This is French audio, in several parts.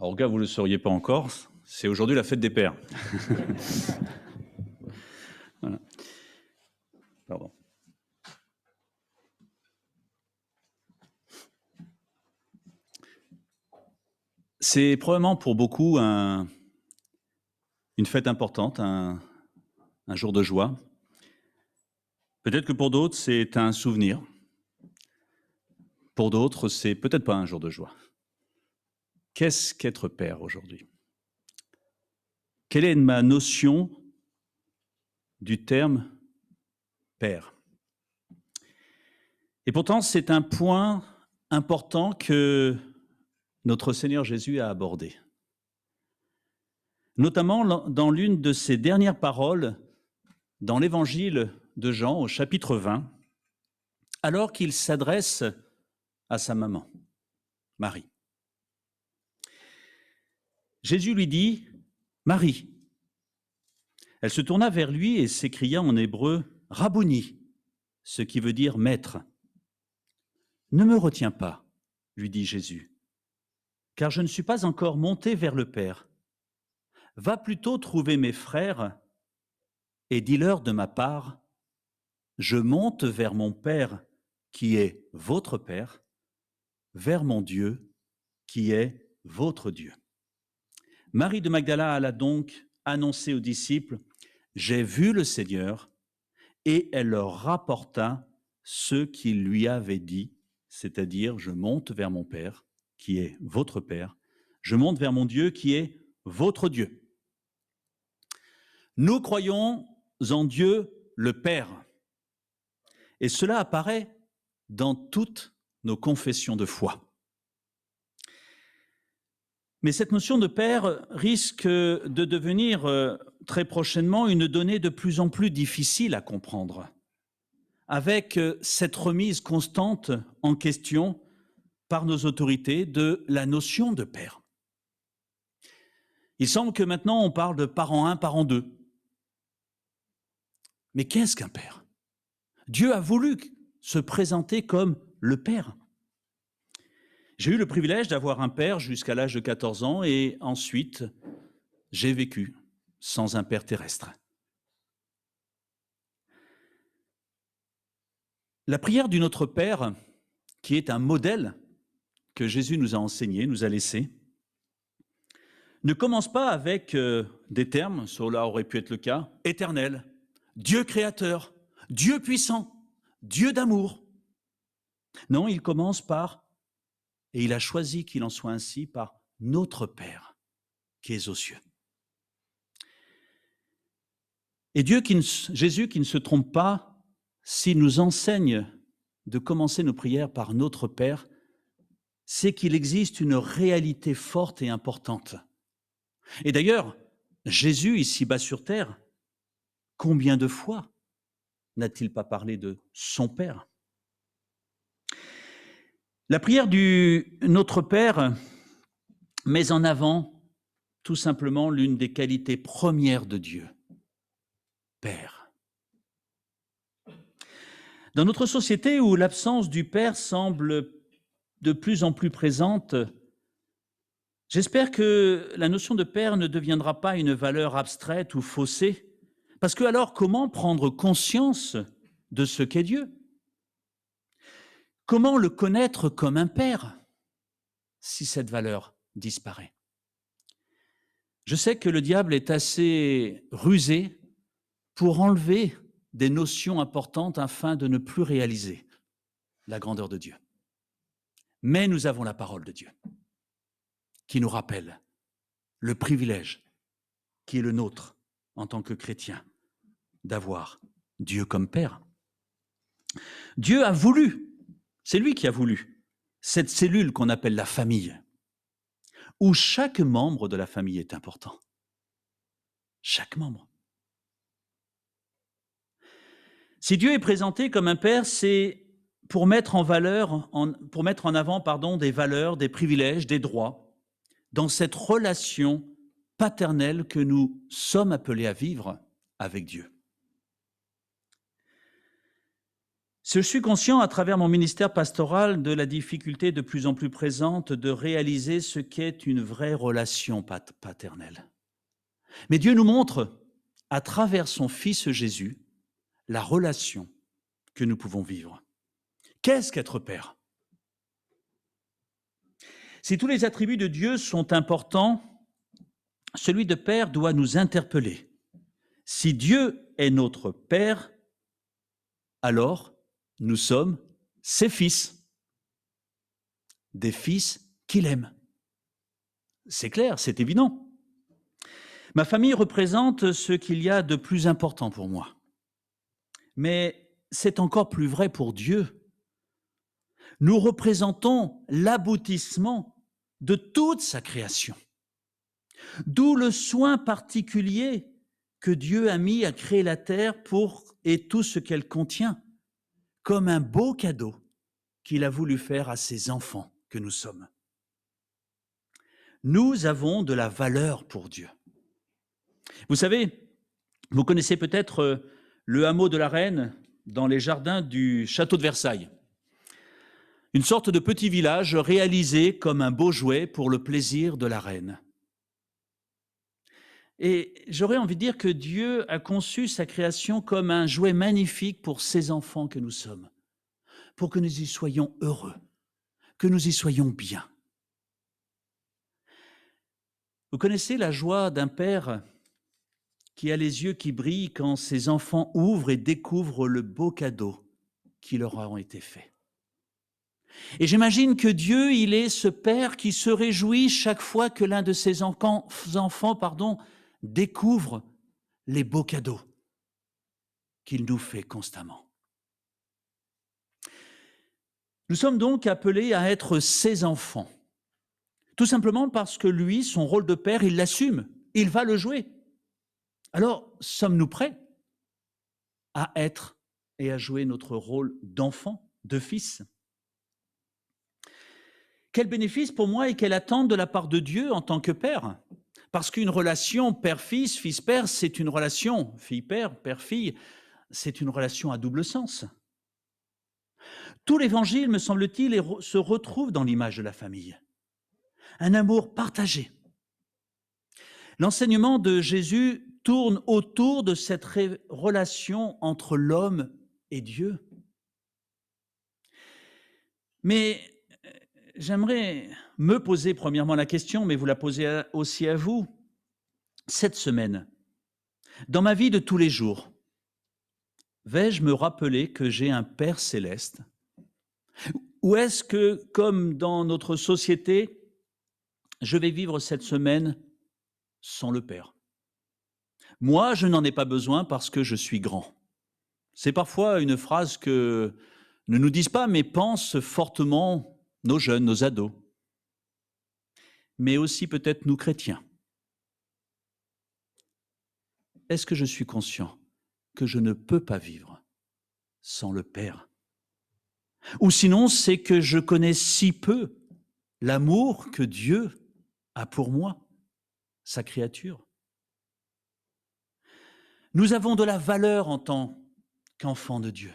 Alors, gars, vous ne le sauriez pas encore, c'est aujourd'hui la fête des pères. Voilà. Pardon. C'est probablement pour beaucoup une fête importante, un jour de joie. Peut-être que pour d'autres, c'est un souvenir. Pour d'autres, c'est peut-être pas un jour de joie. Qu'est-ce qu'être père aujourd'hui? Quelle est ma notion du terme père? Et pourtant, c'est un point important que notre Seigneur Jésus a abordé. Notamment dans l'une de ses dernières paroles dans l'évangile de Jean au chapitre 20, alors qu'il s'adresse à sa maman, Marie. Jésus lui dit « Marie ». Elle se tourna vers lui et s'écria en hébreu « Rabboni », ce qui veut dire « maître ». « Ne me retiens pas », lui dit Jésus, « car je ne suis pas encore monté vers le Père. Va plutôt trouver mes frères et dis-leur de ma part, je monte vers mon Père qui est votre Père, vers mon Dieu qui est votre Dieu. » Marie de Magdala alla donc annoncer aux disciples, j'ai vu le Seigneur, et elle leur rapporta ce qu'il lui avait dit, c'est-à-dire je monte vers mon Père qui est votre Père, je monte vers mon Dieu qui est votre Dieu. Nous croyons en Dieu le Père. Et cela apparaît dans toutes nos confessions de foi. Mais cette notion de Père risque de devenir très prochainement une donnée de plus en plus difficile à comprendre, avec cette remise constante en question par nos autorités de la notion de Père. Il semble que maintenant on parle de parent 1, parent 2. Mais qu'est-ce qu'un père? Dieu a voulu se présenter comme le Père. J'ai eu le privilège d'avoir un père jusqu'à l'âge de 14 ans et ensuite, j'ai vécu sans un père terrestre. La prière du Notre Père, qui est un modèle que Jésus nous a enseigné, nous a laissé, ne commence pas avec des termes, cela aurait pu être le cas, éternel, Dieu créateur, Dieu puissant, Dieu d'amour. Non, il commence par, et il a choisi qu'il en soit ainsi, par notre Père qui est aux cieux. Et Jésus qui ne se trompe pas, s'il nous enseigne de commencer nos prières par notre Père, c'est qu'il existe une réalité forte et importante. Et d'ailleurs, Jésus, ici-bas sur terre, combien de fois n'a-t-il pas parlé de son Père? La prière du Notre Père met en avant tout simplement l'une des qualités premières de Dieu, Père. Dans notre société où l'absence du Père semble de plus en plus présente, j'espère que la notion de Père ne deviendra pas une valeur abstraite ou faussée, parce que alors comment prendre conscience de ce qu'est Dieu? Comment le connaître comme un Père si cette valeur disparaît? Je sais que le diable est assez rusé pour enlever des notions importantes afin de ne plus réaliser la grandeur de Dieu. Mais nous avons la parole de Dieu qui nous rappelle le privilège qui est le nôtre en tant que chrétiens d'avoir Dieu comme Père. Dieu a voulu, c'est lui qui a voulu, cette cellule qu'on appelle la famille, où chaque membre de la famille est important. Chaque membre. Si Dieu est présenté comme un Père, c'est pour mettre en avant des valeurs, des privilèges, des droits, dans cette relation paternelle que nous sommes appelés à vivre avec Dieu. Je suis conscient, à travers mon ministère pastoral, de la difficulté de plus en plus présente de réaliser ce qu'est une vraie relation paternelle. Mais Dieu nous montre, à travers son Fils Jésus, la relation que nous pouvons vivre. Qu'est-ce qu'être père? Si tous les attributs de Dieu sont importants, celui de père doit nous interpeller. Si Dieu est notre Père, alors nous sommes ses fils, des fils qu'il aime. C'est clair, c'est évident. Ma famille représente ce qu'il y a de plus important pour moi. Mais c'est encore plus vrai pour Dieu. Nous représentons l'aboutissement de toute sa création. D'où le soin particulier que Dieu a mis à créer la terre et tout ce qu'elle contient, comme un beau cadeau qu'il a voulu faire à ses enfants que nous sommes. Nous avons de la valeur pour Dieu. Vous savez, vous connaissez peut-être le hameau de la Reine dans les jardins du château de Versailles. Une sorte de petit village réalisé comme un beau jouet pour le plaisir de la reine. Et j'aurais envie de dire que Dieu a conçu sa création comme un jouet magnifique pour ses enfants que nous sommes, pour que nous y soyons heureux, que nous y soyons bien. Vous connaissez la joie d'un père qui a les yeux qui brillent quand ses enfants ouvrent et découvrent le beau cadeau qui leur a été fait. Et j'imagine que Dieu, il est ce père qui se réjouit chaque fois que l'un de ses enfants découvre les beaux cadeaux qu'il nous fait constamment. Nous sommes donc appelés à être ses enfants, tout simplement parce que lui, son rôle de père, il l'assume, il va le jouer. Alors, sommes-nous prêts à être et à jouer notre rôle d'enfant, de fils ? Quel bénéfice pour moi et quelle attente de la part de Dieu en tant que père ? Parce qu'une relation père-fils, fils-père, c'est une relation fille-père, père-fille, c'est une relation à double sens. Tout l'Évangile, me semble-t-il, se retrouve dans l'image de la famille. Un amour partagé. L'enseignement de Jésus tourne autour de cette relation entre l'homme et Dieu. Mais j'aimerais me poser premièrement la question, mais vous la posez aussi à vous. Cette semaine, dans ma vie de tous les jours, vais-je me rappeler que j'ai un Père céleste? Ou est-ce que, comme dans notre société, je vais vivre cette semaine sans le Père? Moi, je n'en ai pas besoin parce que je suis grand. C'est parfois une phrase que ne nous disent pas, mais pensent fortement nos jeunes, nos ados, mais aussi peut-être nous chrétiens. Est-ce que je suis conscient que je ne peux pas vivre sans le Père? Ou sinon, c'est que je connais si peu l'amour que Dieu a pour moi, sa créature. Nous avons de la valeur en tant qu'enfants de Dieu.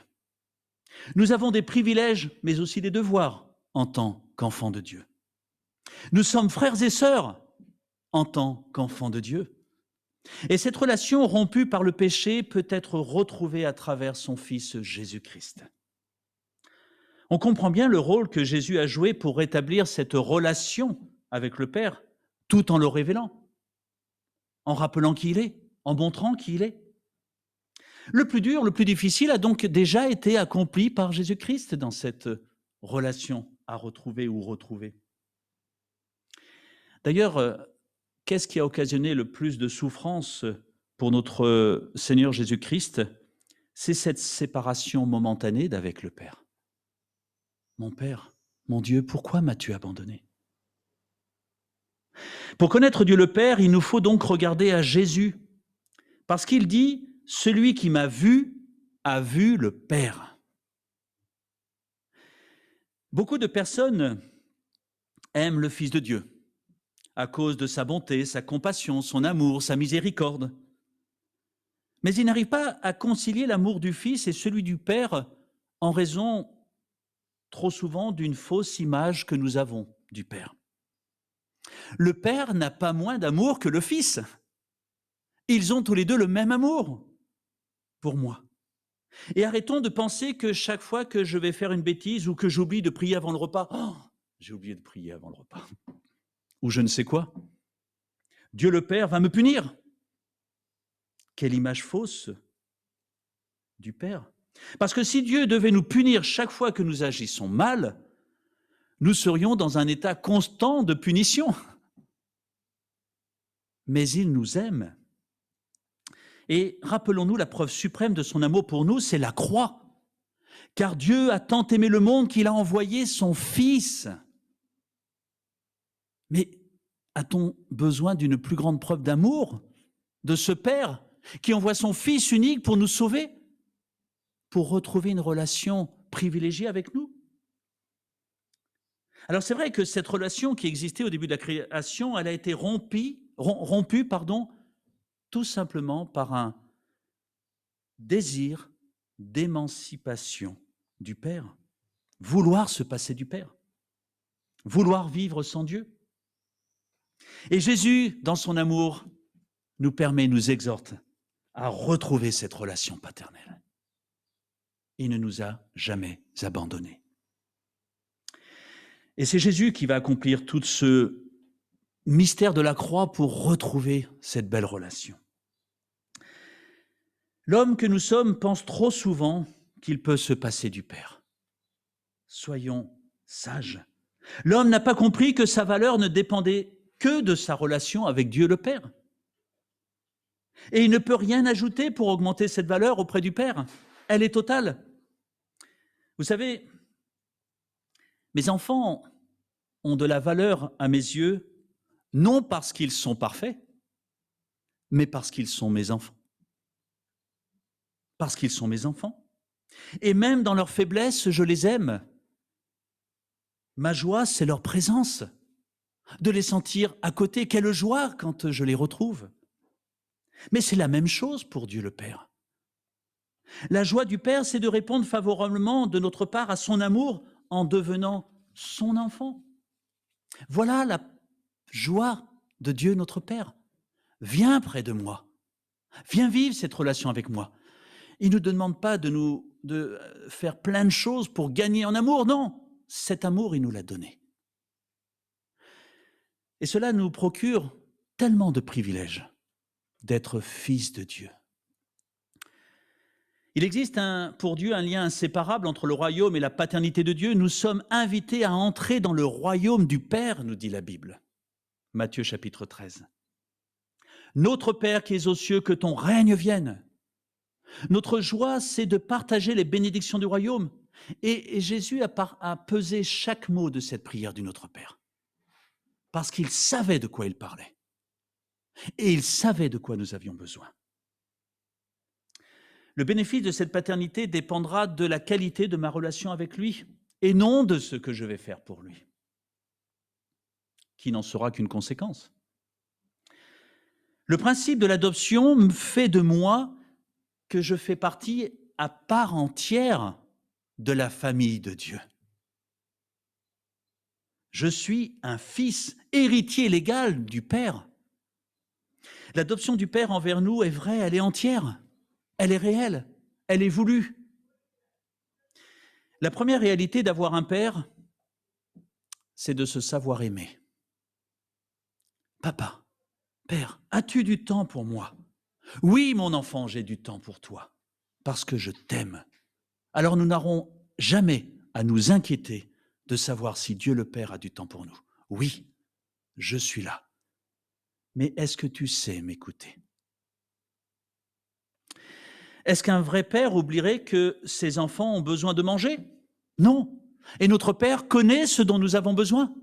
Nous avons des privilèges, mais aussi des devoirs en tant qu'enfants de Dieu. Nous sommes frères et sœurs en tant qu'enfants de Dieu. Et cette relation rompue par le péché peut être retrouvée à travers son Fils Jésus-Christ. On comprend bien le rôle que Jésus a joué pour rétablir cette relation avec le Père, tout en le révélant, en rappelant qui il est, en montrant qui il est. Le plus dur, le plus difficile a donc déjà été accompli par Jésus-Christ dans cette relation à retrouver ou retrouver. D'ailleurs, qu'est-ce qui a occasionné le plus de souffrance pour notre Seigneur Jésus-Christ? C'est cette séparation momentanée d'avec le Père. Mon Père, mon Dieu, pourquoi m'as-tu abandonné? Pour connaître Dieu le Père, il nous faut donc regarder à Jésus, parce qu'il dit « Celui qui m'a vu a vu le Père ». Beaucoup de personnes aiment le Fils de Dieu à cause de sa bonté, sa compassion, son amour, sa miséricorde. Mais ils n'arrivent pas à concilier l'amour du Fils et celui du Père en raison trop souvent d'une fausse image que nous avons du Père. Le Père n'a pas moins d'amour que le Fils. Ils ont tous les deux le même amour pour moi. Et arrêtons de penser que chaque fois que je vais faire une bêtise ou que j'oublie de prier avant le repas, j'ai oublié de prier avant le repas, ou je ne sais quoi, Dieu le Père va me punir. Quelle image fausse du Père. Parce que si Dieu devait nous punir chaque fois que nous agissons mal, nous serions dans un état constant de punition. Mais il nous aime. Et rappelons-nous, la preuve suprême de son amour pour nous, c'est la croix. Car Dieu a tant aimé le monde qu'il a envoyé son Fils. Mais a-t-on besoin d'une plus grande preuve d'amour de ce Père qui envoie son Fils unique pour nous sauver, pour retrouver une relation privilégiée avec nous? Alors c'est vrai que cette relation qui existait au début de la création, elle a été rompue, tout simplement par un désir d'émancipation du Père, vouloir se passer du Père, vouloir vivre sans Dieu. Et Jésus, dans son amour, nous permet, nous exhorte à retrouver cette relation paternelle. Il ne nous a jamais abandonnés. Et c'est Jésus qui va accomplir tout ce mystère de la croix pour retrouver cette belle relation. L'homme que nous sommes pense trop souvent qu'il peut se passer du Père. Soyons sages. L'homme n'a pas compris que sa valeur ne dépendait que de sa relation avec Dieu le Père. Et il ne peut rien ajouter pour augmenter cette valeur auprès du Père. Elle est totale. Vous savez, mes enfants ont de la valeur à mes yeux, non parce qu'ils sont parfaits, mais parce qu'ils sont mes enfants. Parce qu'ils sont mes enfants. Et même dans leur faiblesse, je les aime. Ma joie, c'est leur présence, de les sentir à côté. Quelle joie quand je les retrouve. Mais c'est la même chose pour Dieu le Père. La joie du Père, c'est de répondre favorablement de notre part à son amour en devenant son enfant. Voilà la joie de Dieu notre Père. Viens près de moi. Viens vivre cette relation avec moi. Il ne nous demande pas de faire plein de choses pour gagner en amour. Non, cet amour, il nous l'a donné. Et cela nous procure tellement de privilèges d'être fils de Dieu. Il existe pour Dieu un lien inséparable entre le royaume et la paternité de Dieu. Nous sommes invités à entrer dans le royaume du Père, nous dit la Bible. Matthieu chapitre 13. Notre Père qui es aux cieux, que ton règne vienne. Notre joie, c'est de partager les bénédictions du royaume. Et Jésus a pesé chaque mot de cette prière du Notre Père. Parce qu'il savait de quoi il parlait. Et il savait de quoi nous avions besoin. Le bénéfice de cette paternité dépendra de la qualité de ma relation avec lui et non de ce que je vais faire pour lui, qui n'en sera qu'une conséquence. Le principe de l'adoption fait de moi que je fais partie à part entière de la famille de Dieu. Je suis un fils, héritier légal du Père. L'adoption du Père envers nous est vraie, elle est entière. Elle est réelle, elle est voulue. La première réalité d'avoir un père, c'est de se savoir aimer. Papa, père, as-tu du temps pour moi? Oui, mon enfant, j'ai du temps pour toi, parce que je t'aime. Alors nous n'aurons jamais à nous inquiéter de savoir si Dieu le Père a du temps pour nous. Oui, je suis là. Mais est-ce que tu sais m'écouter? Est-ce qu'un vrai père oublierait que ses enfants ont besoin de manger? Non. Et notre Père connaît ce dont nous avons besoin.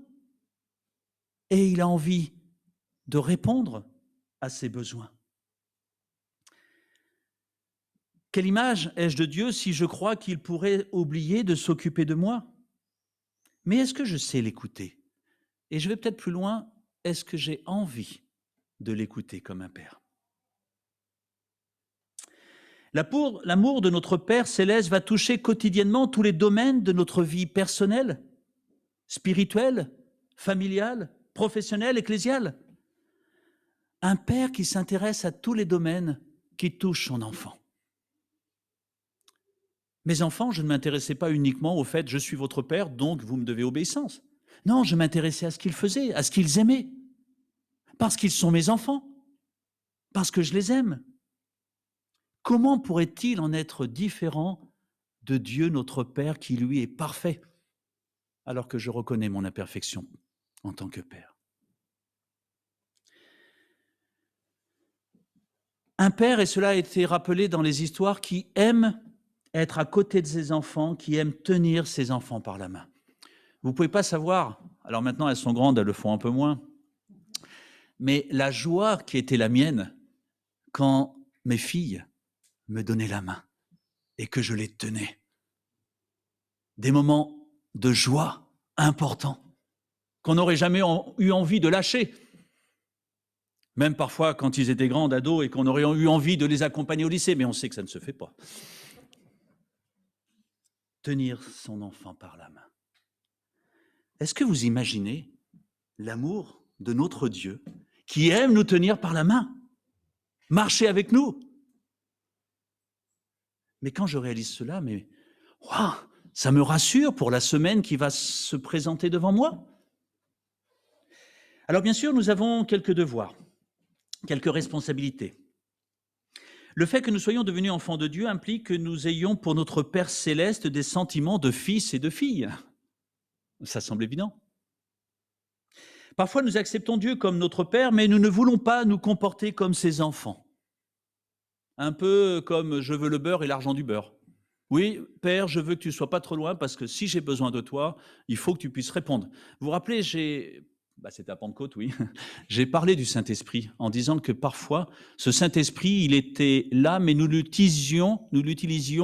Et il a envie de répondre à ces besoins. Quelle image ai-je de Dieu si je crois qu'il pourrait oublier de s'occuper de moi? Mais est-ce que je sais l'écouter? Et je vais peut-être plus loin, est-ce que j'ai envie de l'écouter comme un père? L'amour de notre Père céleste va toucher quotidiennement tous les domaines de notre vie personnelle, spirituelle, familiale, professionnelle, ecclésiale. Un père qui s'intéresse à tous les domaines qui touchent son enfant. Mes enfants, je ne m'intéressais pas uniquement au fait « je suis votre père, donc vous me devez obéissance ». Non, je m'intéressais à ce qu'ils faisaient, à ce qu'ils aimaient, parce qu'ils sont mes enfants, parce que je les aime. Comment pourrait-il en être différent de Dieu notre Père qui lui est parfait, alors que je reconnais mon imperfection en tant que père? Un père, et cela a été rappelé dans les histoires, qui aime être à côté de ses enfants, qui aime tenir ses enfants par la main. Vous ne pouvez pas savoir, alors maintenant elles sont grandes, elles le font un peu moins, mais la joie qui était la mienne quand mes filles me donnaient la main et que je les tenais. Des moments de joie importants qu'on n'aurait jamais eu envie de lâcher. Même parfois quand ils étaient grands, ados, et qu'on aurait eu envie de les accompagner au lycée, mais on sait que ça ne se fait pas. Tenir son enfant par la main. Est-ce que vous imaginez l'amour de notre Dieu qui aime nous tenir par la main, marcher avec nous? Mais quand je réalise cela, wow, ça me rassure pour la semaine qui va se présenter devant moi. Alors bien sûr, nous avons quelques devoirs, quelques responsabilités. Le fait que nous soyons devenus enfants de Dieu implique que nous ayons pour notre Père céleste des sentiments de fils et de filles. Ça semble évident. Parfois, nous acceptons Dieu comme notre Père, mais nous ne voulons pas nous comporter comme ses enfants. Un peu comme je veux le beurre et l'argent du beurre. Oui, Père, je veux que tu ne sois pas trop loin parce que si j'ai besoin de toi, il faut que tu puisses répondre. Vous vous rappelez, c'était à Pentecôte, oui, j'ai parlé du Saint-Esprit en disant que parfois, ce Saint-Esprit, il était là, mais nous l'utilisions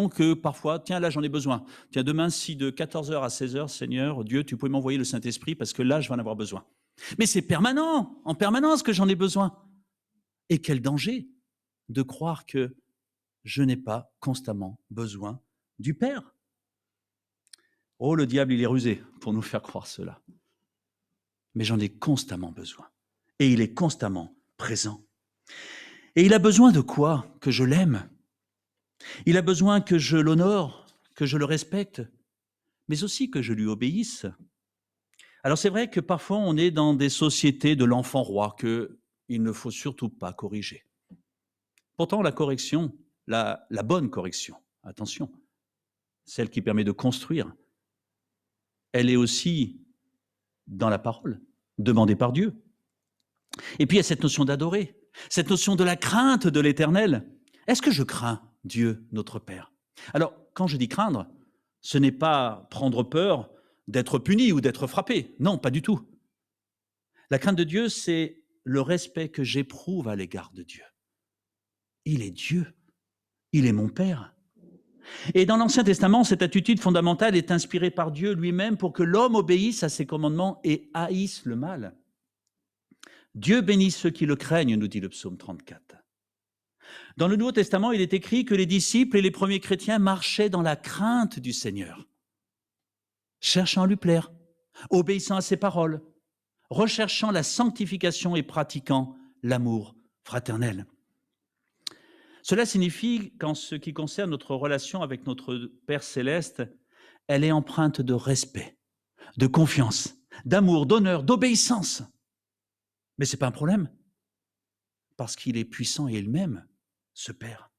que parfois, tiens, là, j'en ai besoin. Tiens, demain, si de 14h à 16h, Seigneur, Dieu, tu pouvais m'envoyer le Saint-Esprit parce que là, je vais en avoir besoin. Mais c'est permanent, en permanence que j'en ai besoin. Et quel danger de croire que je n'ai pas constamment besoin du Père. Oh, le diable, il est rusé pour nous faire croire cela. Mais j'en ai constamment besoin. Et il est constamment présent. Et il a besoin de quoi? Que je l'aime. Il a besoin que je l'honore, que je le respecte, mais aussi que je lui obéisse. Alors c'est vrai que parfois on est dans des sociétés de l'enfant roi qu'il ne faut surtout pas corriger. Pourtant la correction, la bonne correction, attention, celle qui permet de construire, elle est aussi dans la parole, demandée par Dieu. Et puis il y a cette notion d'adorer, cette notion de la crainte de l'Éternel. Est-ce que je crains Dieu, notre Père? Alors, quand je dis craindre, ce n'est pas prendre peur d'être puni ou d'être frappé. Non, pas du tout. La crainte de Dieu, c'est le respect que j'éprouve à l'égard de Dieu. Il est Dieu, il est mon Père. Et dans l'Ancien Testament, cette attitude fondamentale est inspirée par Dieu lui-même pour que l'homme obéisse à ses commandements et haïsse le mal. Dieu bénit ceux qui le craignent, nous dit le psaume 34. Dans le Nouveau Testament, il est écrit que les disciples et les premiers chrétiens marchaient dans la crainte du Seigneur, cherchant à lui plaire, obéissant à ses paroles, recherchant la sanctification et pratiquant l'amour fraternel. Cela signifie qu'en ce qui concerne notre relation avec notre Père céleste, elle est empreinte de respect, de confiance, d'amour, d'honneur, d'obéissance. Mais ce n'est pas un problème, parce qu'il est puissant et il m'aime, ce Père.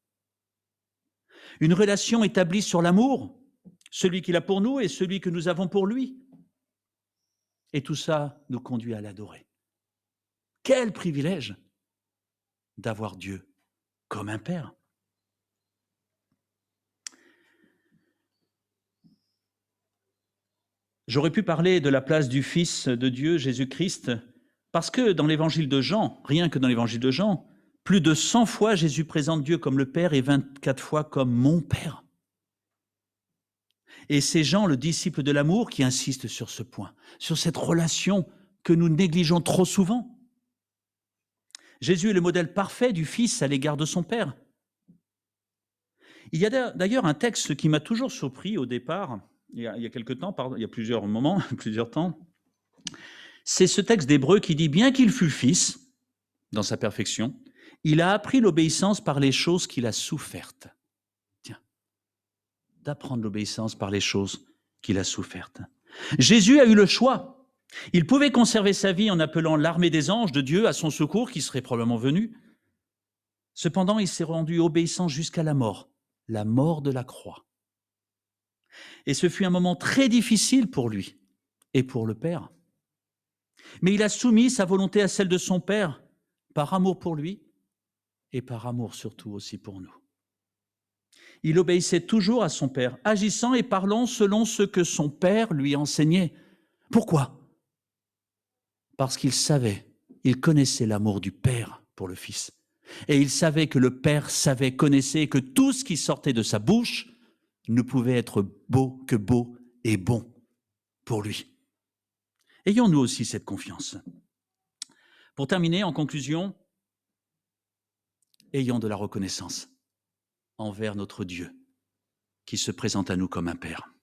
Une relation établie sur l'amour, celui qu'il a pour nous et celui que nous avons pour lui. Et tout ça nous conduit à l'adorer. Quel privilège d'avoir Dieu comme un Père. J'aurais pu parler de la place du Fils de Dieu, Jésus-Christ, parce que dans l'évangile de Jean, rien que dans l'évangile de Jean, plus de 100 fois Jésus présente Dieu comme le Père et 24 fois comme mon Père. Et c'est Jean, le disciple de l'amour, qui insiste sur ce point, sur cette relation que nous négligeons trop souvent. Jésus est le modèle parfait du Fils à l'égard de son Père. Il y a d'ailleurs un texte qui m'a toujours surpris au départ, il y a quelque temps, pardon, il y a plusieurs moments, plusieurs temps. C'est ce texte d'Hébreux qui dit « Bien qu'il fût fils, dans sa perfection, il a appris l'obéissance par les choses qu'il a souffertes. » Tiens, d'apprendre l'obéissance par les choses qu'il a souffertes. Jésus a eu le choix. Il pouvait conserver sa vie en appelant l'armée des anges de Dieu à son secours, qui serait probablement venue. Cependant, il s'est rendu obéissant jusqu'à la mort de la croix. Et ce fut un moment très difficile pour lui et pour le Père. Mais il a soumis sa volonté à celle de son Père, par amour pour lui et par amour surtout aussi pour nous. Il obéissait toujours à son Père, agissant et parlant selon ce que son Père lui enseignait. Pourquoi ? Parce qu'il savait, il connaissait l'amour du Père pour le Fils. Et il savait que le Père savait, connaissait, que tout ce qui sortait de sa bouche ne pouvait être beau et bon pour lui. Ayons nous aussi cette confiance. Pour terminer, en conclusion, ayons de la reconnaissance envers notre Dieu qui se présente à nous comme un Père.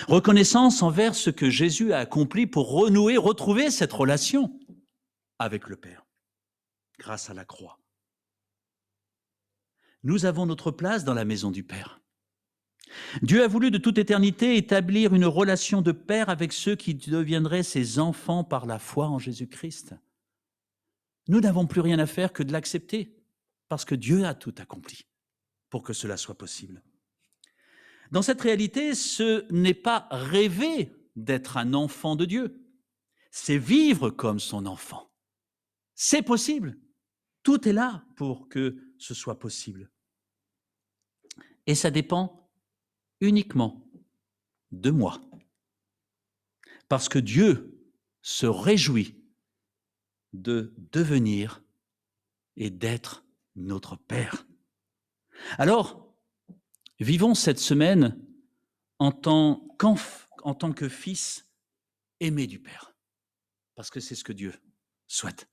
Reconnaissance envers ce que Jésus a accompli pour renouer, retrouver cette relation avec le Père, grâce à la croix. Nous avons notre place dans la maison du Père. Dieu a voulu de toute éternité établir une relation de Père avec ceux qui deviendraient ses enfants par la foi en Jésus-Christ. Nous n'avons plus rien à faire que de l'accepter, parce que Dieu a tout accompli pour que cela soit possible. Dans cette réalité, ce n'est pas rêver d'être un enfant de Dieu, c'est vivre comme son enfant. C'est possible. Tout est là pour que ce soit possible. Et ça dépend uniquement de moi. Parce que Dieu se réjouit de devenir et d'être notre Père. Alors, vivons cette semaine en tant que fils aimé du Père. Parce que c'est ce que Dieu souhaite.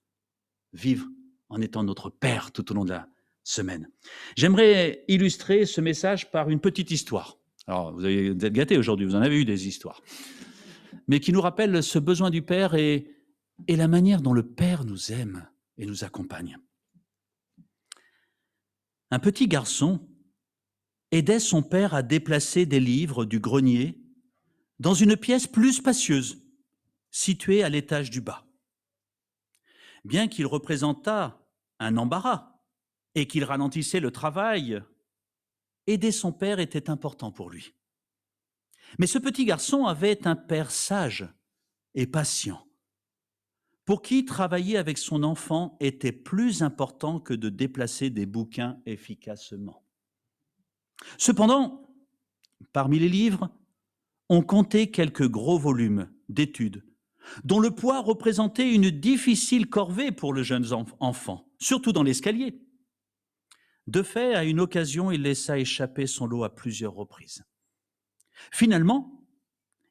Vivre en étant notre Père tout au long de la semaine. J'aimerais illustrer ce message par une petite histoire. Alors, vous êtes gâtés aujourd'hui, vous en avez eu des histoires. Mais qui nous rappelle ce besoin du Père et la manière dont le Père nous aime et nous accompagne. Un petit garçon aidait son père à déplacer des livres du grenier dans une pièce plus spacieuse, située à l'étage du bas. Bien qu'il représentât un embarras et qu'il ralentissait le travail, aider son père était important pour lui. Mais ce petit garçon avait un père sage et patient, pour qui travailler avec son enfant était plus important que de déplacer des bouquins efficacement. Cependant, parmi les livres, on comptait quelques gros volumes d'études, dont le poids représentait une difficile corvée pour le jeune enfant, surtout dans l'escalier. De fait, à une occasion, il laissa échapper son lot à plusieurs reprises. Finalement,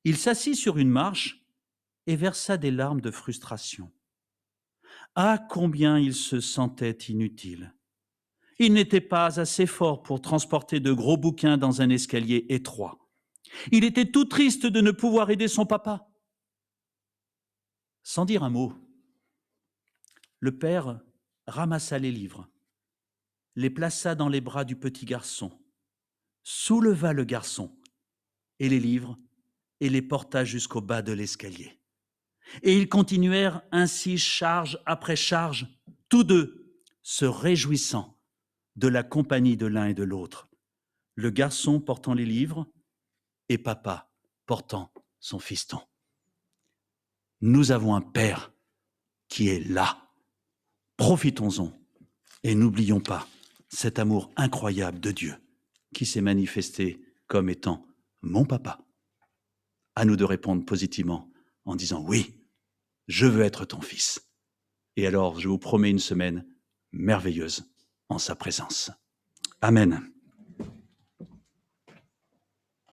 il s'assit sur une marche et versa des larmes de frustration. Ah, combien il se sentait inutile! Il n'était pas assez fort pour transporter de gros bouquins dans un escalier étroit. Il était tout triste de ne pouvoir aider son papa. Sans dire un mot, le père ramassa les livres, les plaça dans les bras du petit garçon, souleva le garçon et les livres et les porta jusqu'au bas de l'escalier. Et ils continuèrent ainsi charge après charge, tous deux se réjouissant de la compagnie de l'un et de l'autre, le garçon portant les livres et papa portant son fiston. Nous avons un Père qui est là. Profitons-en et n'oublions pas cet amour incroyable de Dieu qui s'est manifesté comme étant mon papa. À nous de répondre positivement en disant « Oui, je veux être ton fils ». Et alors, je vous promets une semaine merveilleuse en sa présence. Amen.